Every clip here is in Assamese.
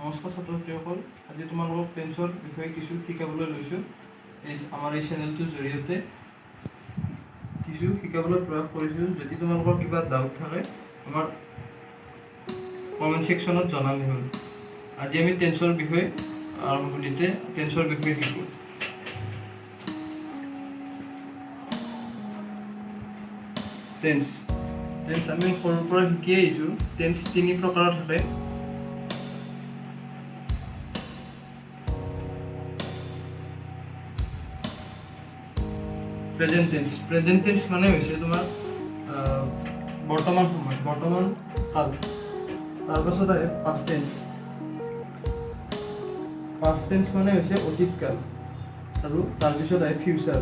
নমস্কাৰ ছাত্ৰ ছাত্ৰীসকল, আজি তোমালোকক টেন্সৰ বিষয়ে কিছু শিকাবলৈ লৈছোঁ। আমাৰ এই চেনেলটোৰ জৰিয়তে কিছু শিকাবলৈ প্ৰয়াস কৰিছোঁ। যদি তোমালোকৰ কিবা ডাউট থাকে আমাৰ কমেণ্ট ছেকশ্যনত জনালেই হ'ল। আজি আমি টেন্সৰ বিষয়ে আৰম্ভণিতে টেন্সৰ বিষয়ে শিকোঁ। টেন্স আমি সৰুৰ পৰা শিকি আহিছোঁ। টেন্স 3 প্ৰকাৰৰ থাকে। প্ৰেজেন্ট টেন্স মানে হৈছে তোমাৰ বৰ্তমান সময়, বৰ্তমান কাল। তাৰপাছত আহে পাষ্ট টেন্স মানে হৈছে অতীত কাল, আৰু তাৰপিছত আহে ফিউচাৰ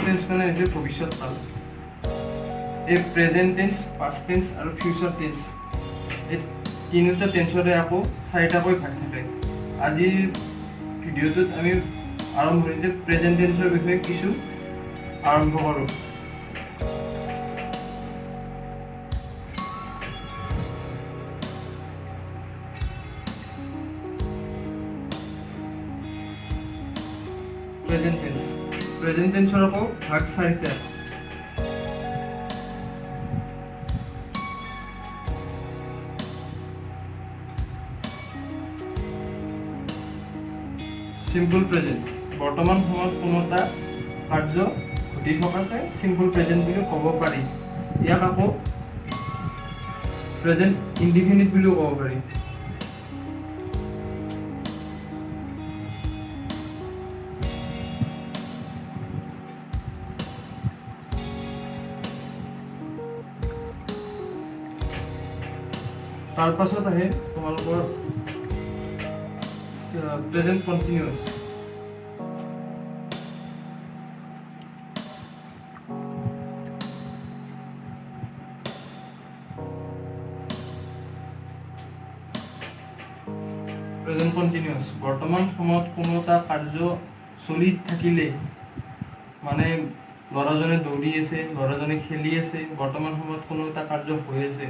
টেন্স মানে হৈছে ভৱিষ্যৎ কাল। এই প্ৰেজেন্ট টেন্স, পাষ্ট টেন্স আৰু ফিউচাৰ টেন্স এই তিনিটা টেন্সৰে আকৌ 4টাকৈ ভাগ থাকে। আজিৰ ভিডিঅ'টোত আমি আৰম্ভণিতে প্ৰেজেন্ট টেন্সৰ বিষয়ে কিছু আৰম্ভ কৰোঁ। প্ৰেজেন্ট টেন্সৰ আকৌ ভাগ 4টা। চিম্পল প্ৰেজেন্ট, বৰ্তমান সময়ত কোনো এটা কাৰ্য ঘটি থকাকে চিম্পল প্ৰেজেন্ট বুলি ক'ব পাৰি। ইয়াক আকৌ প্ৰেজেন্ট ইনডিফিনিট বুলিও ক'ব পাৰি। তাৰ পাছত আহে তোমালোকৰ প্ৰেজেন্ট কণ্টিনিউয়াছ। বৰ্তমান সময়ত কোনো এটা কাৰ্য চলি থাকিলে, মানে ল'ৰাজনে দৌৰি আছে, ল'ৰাজনে খেলি আছে, বৰ্তমান সময়ত কোনো এটা কাৰ্য হৈ আছে,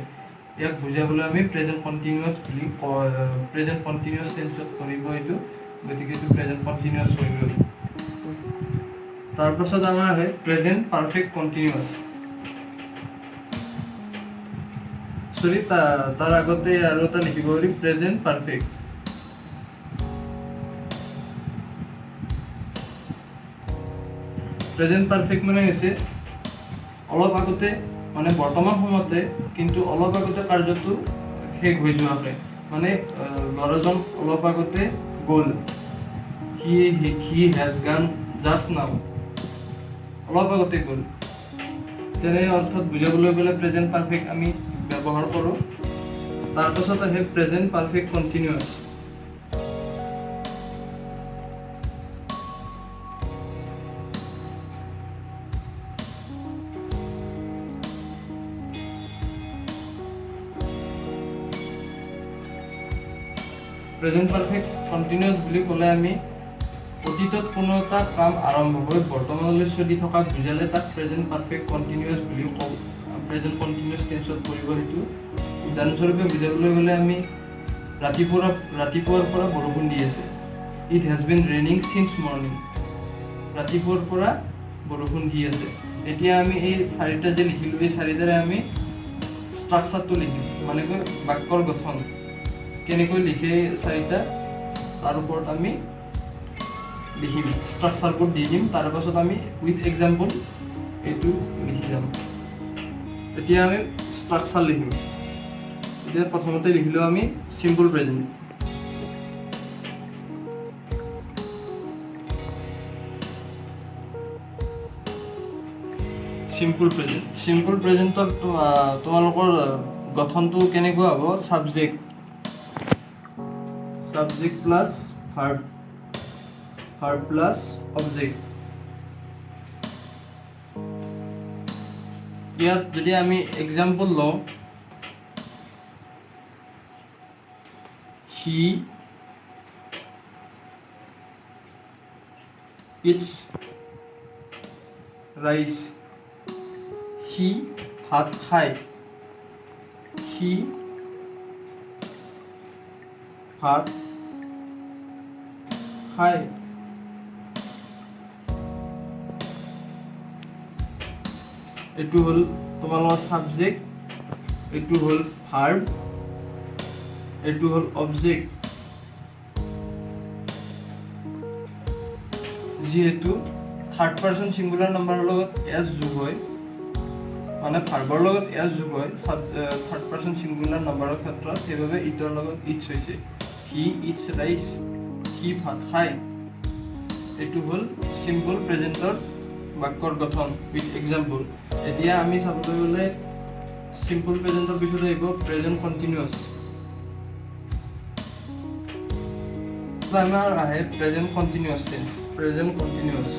ইয়াক বুজাবলৈ আমি প্ৰেজেন্ট কণ্টিনিউয়াছ বুলি প্ৰেজেন্ট কণ্টিনিউয়াছ টেন্সত কৰিব এইটো, গতিকে এইটো প্ৰেজেন্ট কণ্টিনিউয়াছ হৈ গ'ল। তাৰপাছত আমাৰ আহে প্ৰেজেন্ট পাৰফেক্ট কণ্টিনিউয়াছ। তাৰ আগতে আৰু এটা লিখিব পাৰি প্ৰেজেন্ট পাৰফেক্ট। প্ৰেজেন্ট পাৰফেক্ট মানে হৈছে অলপ আগতে, মানে বৰ্তমান সময়তে, কিন্তু অলপ আগতে কাৰ্যটো শেষ হৈ যোৱাকে। মানে ল'ৰাজন অলপ আগতে গ'ল, হি হেড গান জাষ্ট নাও, অলপ আগতে গ'ল, তেনে অৰ্থত বুজাবলৈ গ'লে প্ৰেজেন্ট পাৰফেক্ট আমি ব্যৱহাৰ কৰোঁ। তাৰপাছত আহে present perfect continuous. Present perfect continuous বুলি ক'লে আমি অতীতত কোনো এটা কাম আৰম্ভ হৈ বৰ্তমানলৈ চলি থকা বুজালে তাক প্ৰেজেন্ট পাৰফেক্ট কণ্টিনিউয়াছ বুলি কওঁ। প্ৰেজেন্ট কণ্টিনিউয়াছ টেন্সত পৰিব সেইটো। উদাহৰণস্বৰূপে বুজাবলৈ গ'লে আমি ৰাতিপুৱাৰ পৰা বৰষুণ দি আছে, it has been raining since morning. ৰাতিপুৱাৰ পৰা বৰষুণ দি আছে। এতিয়া আমি এই 4টা যে লিখিলোঁ, এই 4টাৰে আমি ষ্ট্ৰাকচাৰটো লিখিম, মানে বাক্যৰ গঠন কেনেকৈ লিখে 4টা, তাৰ ওপৰত আমি লিখিম, ষ্ট্ৰাকচাৰবোৰ দি দিম। তাৰপাছত আমি উইথ এক্সাম্পল এইটো লিখি যাম। এতিয়া আমি ষ্ট্ৰাকচাৰ লিখিম। এতিয়া প্ৰথমতে লিখিলোঁ আমি চিম্পল প্ৰেজেন্ট। চিম্পল প্ৰেজেন্টৰ তোমালোকৰ গঠনটো কেনেকুৱা হ'ব? Subject plus verb plus object. ইয়াত যদি আমি এক্সাম্পল লওঁ, হি ইটছ ৰাইচ, সি ভাত খায়, সি ভাত খায়। এইটো হ'ল তোমালোকৰ সাবজেক্ট, এইটো হ'ল ভাৰ্ব, এইটো হ'ল অবজেক্ট। যিহেতু থাৰ্ড পাৰ্চন ছিংগুলাৰ নাম্বাৰৰ লগত এছ যোগ হয়, মানে ভাৰ্বৰ লগত এছ যোগ হয় থাৰ্ড পাৰ্চন ছিংগুলাৰ নাম্বাৰৰ ক্ষেত্ৰত, সেইবাবে ইটৰ লগত ইটছ হৈছে। হি ইটছ ৰাইচ, সি ভাত খায়। এইটো হ'ল চিম্পল প্ৰেজেণ্টৰ বাক্যৰ গঠন উইথ এক্সাম্পল। এতিয়া আমি চাবলৈ গ'লে চিম্পল প্ৰেজেণ্টৰ পিছত আহিব প্ৰেজেণ্ট কণ্টিনিউৱাছ। আমাৰ আহে present continuous tense. Present continuous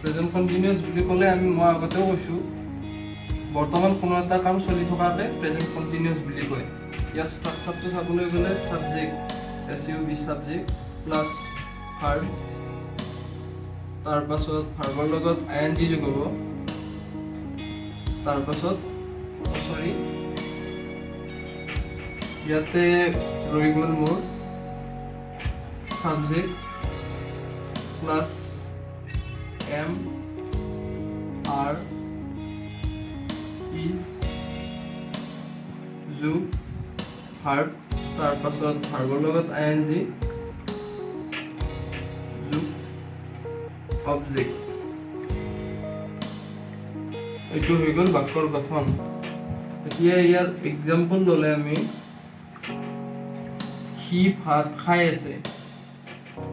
present continuous বুলি ক'লে মই আগতেও কৈছোঁ, বৰ্তমান কোনো এটা কাম চলি থকাকে প্ৰেজেণ্ট কণ্টিনিউৱাছ বুলি কয়। ইয়াৰ ষ্ট্ৰাকচাৰটো চাবলৈ গ'লে subject SUB subject plus verb, তাৰপাছত ভাৰ্বৰ লগত ING যোগ হ'ব, তাৰপাছত ইয়াতে ৰৈ গ'ল মোৰ ছাবজেক্ট প্লাছ MR ইজ যোগ ভাৰ্ব, তাৰপাছত ভাৰ্বৰ লগত ING যোগ অবজেক্ট। এইটো হৈ গ'ল বাক্যৰ গঠন। এতিয়া ইয়াৰ এক্সাম্পল ল'লে আমি সি ভাত খাই আছে,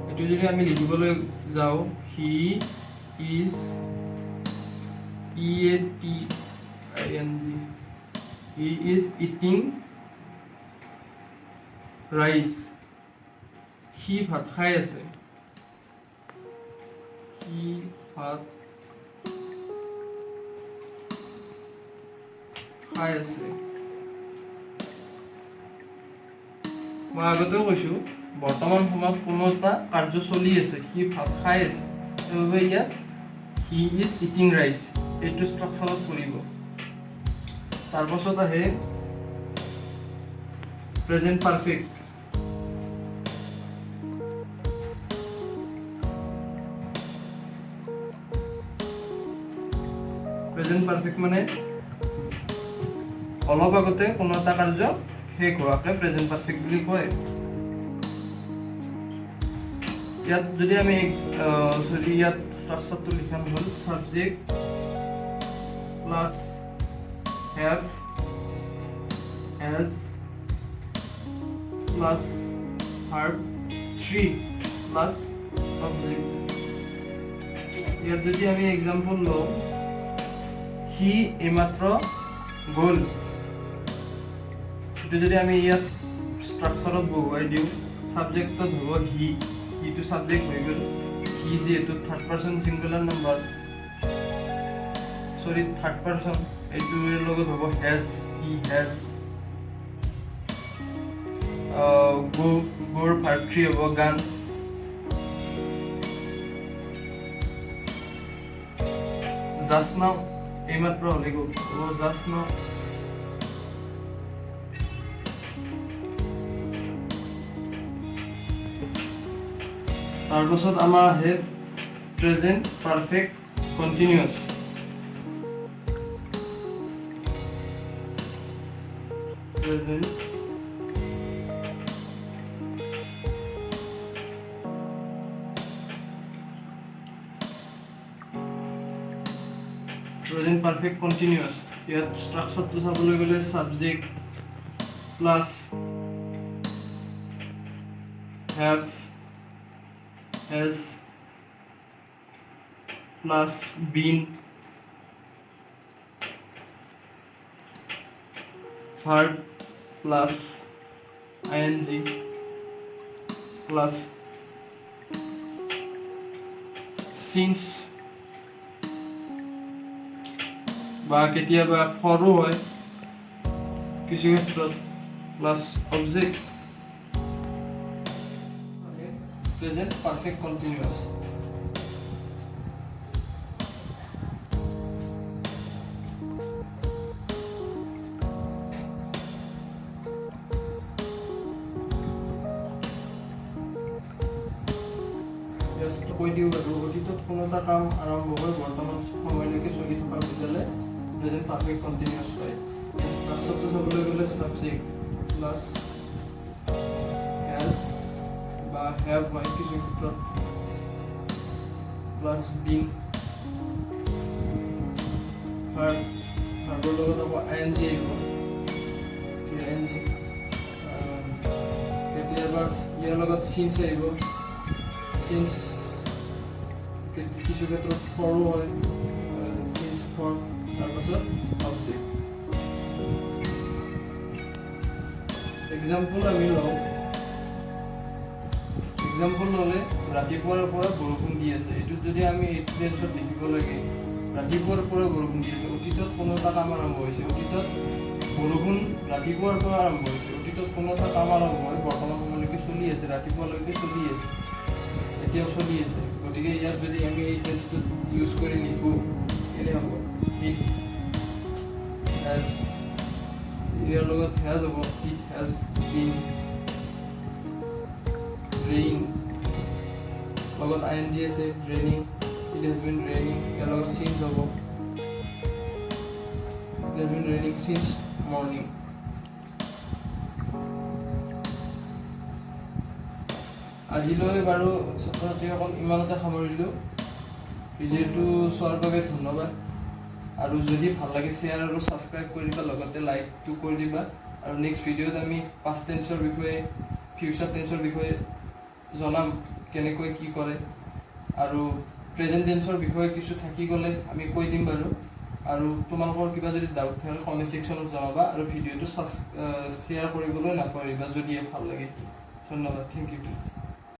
এইটো যদি আমি লিখিবলৈ যাওঁ, he is EATING, he is eating rice, সি ভাত খাই আছে, সি ভাত খাই আছে। মই আগতেও কৈছোঁ, বৰ্তমান সময়ত কোনো এটা কাৰ্য চলি আছে, সি ভাত খাই আছে, সেইবাবে ইয়াত হি ইজ ইটিং ৰাইচ এইটো ষ্ট্ৰাকচাৰত পৰিব। তাৰপাছত আহে প্ৰেজেণ্ট পাৰফেক্ট। প্ৰেজেণ্ট পাৰফেক্ট মানে অলপ আগতে কোনো এটা কাৰ্য শেষ হোৱাকে প্ৰেজেণ্ট পাৰফেক্ট বুলি কয়। ইয়াত যদি আমি ইয়াত ষ্ট্ৰাকচাৰটো লিখা হ'ল subject plus have has plus verb 3 plus object. ইয়াত যদি আমি এক্সাম্পল লওঁ, সি এইমাত্ৰ গ'ল, এইটো যদি আমি ইয়াত ষ্ট্ৰাকচাৰত বহুৱাই দিওঁ, ছাবজেক্টত হ'ব হি, হিটো ছাবজেক্ট হৈ গ'ল। হি যিহেতু third person singular number, third person, এইটোৰ লগত হ'ব হেজ, হি হেজ। গোৰ ভাৰ্ব 3 হ'ব গান। জাষ্ট নাও এইমাত্ৰ হ'লে হ'ব জাষ্ট নাও। তাৰপাছত আমাৰ আহে present perfect continuous. Present perfect continuous. ইয়াত ষ্ট্ৰাকচাৰটো চাবলৈ গ'লে subject plus have has plus been, verb plus ING plus since, বা কেতিয়াবা ফৰো হয় কিছু ক্ষেত্ৰত, plus object. Present perfect continuous. কৈ দিওঁ বাৰু, অতীতত কোনো এটা কাম আৰম্ভ হৈ বৰ্তমান সময়লৈকে চলি থকা বুজালে প্ৰেজেণ্ট পাৰফেক্ট কণ্টিনিউৱাছ হয়। ফাৰ্ষ্টতে চাবলৈ গ'লে ছাবজেক্ট প্লাছ হেজ বা হেভ হয় কিছু ক্ষেত্ৰত, প্লাছ বিন, ভাৰ্বৰ লগত আকৌ ING আহিব, ING। কেতিয়াবা ইয়াৰ লগত চিন্স আহিব, চিন্স কিছু ক্ষেত্ৰত ফৰো হয়, চিন্স ফৰ। তাৰপাছত অবজেক্ট। এক্সাম্পল আমি লওঁ, এক্সাম্পল ল'লে ৰাতিপুৱাৰ পৰা বৰষুণ দি আছে, এইটোত যদি আমি এইটো টেন্সত লিখিব লাগে ৰাতিপুৱাৰ পৰা বৰষুণ দি আছে, অতীতত কোনো এটা কাম আৰম্ভ হৈছে, অতীতত বৰষুণ ৰাতিপুৱাৰ পৰা আৰম্ভ হৈছে, অতীতত কোনো এটা কাম আৰম্ভ হৈ বৰ্তমান সময়লৈকে চলি আছে, ৰাতিপুৱালৈকে চলি আছে, এতিয়াও চলি আছে। গতিকে ইয়াত যদি আমি এই টেন্সটো ইউজ কৰি লিখোঁ কেনে হ'ব, ইট হেজ, ইয়াৰ লগত হেজ হ'ব, ইট হেজ বিন ৰেইন, লগত ING আছে raining, it has been raining, ইয়াৰ লগত চিন্স হ'ব, it has been raining since morning. আজিলৈ বাৰু ছাত্ৰ ছাত্ৰীসকল ইমানতে সামৰিলোঁ। ভিডিঅ'টো চোৱাৰ বাবে ধন্যবাদ, আৰু যদি ভাল লাগে শ্বেয়াৰ আৰু ছাবস্ক্ৰাইব কৰি দিবা, লগতে লাইকটো কৰি দিবা। আৰু নেক্সট ভিডিঅ'ত আমি পাষ্ট টেন্সৰ বিষয়ে, ফিউচাৰ টেন্সৰ বিষয়ে জনাম কেনেকৈ কি কৰে, আৰু প্ৰেজেণ্ট টেন্সৰ বিষয়ে কিছু থাকি গ'লে আমি কৈ দিম বাৰু। আৰু তোমালোকৰ কিবা যদি ডাউট থাকে কমেণ্ট ছেকশ্যনত জনাবা, আৰু ভিডিঅ'টো শ্বেয়াৰ কৰিবলৈ নাপাহৰিবা যদিহে ভাল লাগে। ধন্যবাদ, থেংক ইউ।